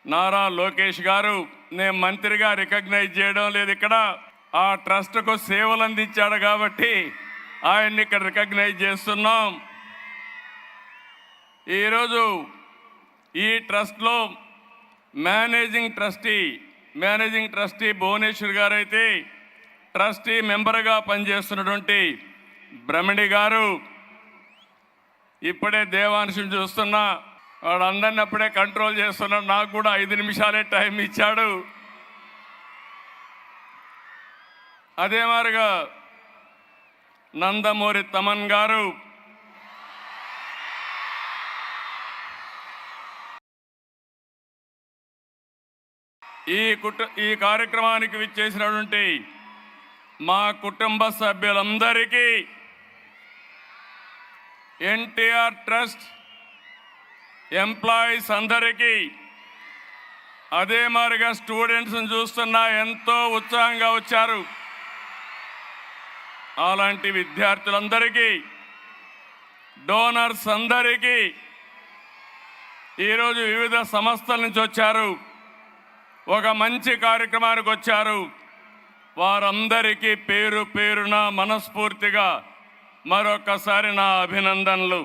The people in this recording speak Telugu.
నారా లోకేష్ గారు నేను మంత్రిగా రికగ్నైజ్ చేయడం లేదు, ఇక్కడ ఆ ట్రస్ట్కు సేవలు అందించాడు కాబట్టి ఆయన్ని ఇక్కడ రికగ్నైజ్ చేస్తున్నాం. ఈరోజు ఈ ట్రస్ట్లో మేనేజింగ్ ట్రస్టీ భువనేశ్వర్ గారు అయితే ట్రస్టీ మెంబర్గా పనిచేస్తున్నటువంటి బ్రహ్మణి గారు, ఇప్పుడే దేవాంశం చూస్తున్నా, వాడు అందరిని అప్పుడే కంట్రోల్ చేస్తున్నాడు. నాకు కూడా 5 నిమిషాలే టైం ఇచ్చాడు. అదే మాదిరిగా నందమూరి తమన్ గారు, ఈ కార్యక్రమానికి విచ్చేసినటువంటి మా కుటుంబ సభ్యులందరికీ, ఎన్టీఆర్ ట్రస్ట్ ఎంప్లాయీస్ అందరికీ, అదే మాదిరిగా స్టూడెంట్స్ని చూస్తున్నా ఎంతో ఉత్సాహంగా వచ్చారు. అలాంటి విద్యార్థులందరికీ, డోనర్స్ అందరికీ, ఈరోజు వివిధ సంస్థల నుంచి వచ్చారు, ఒక మంచి కార్యక్రమానికి వచ్చారు. వారందరికీ పేరు పేరున మనస్ఫూర్తిగా మరొకసారి నా అభినందనలు.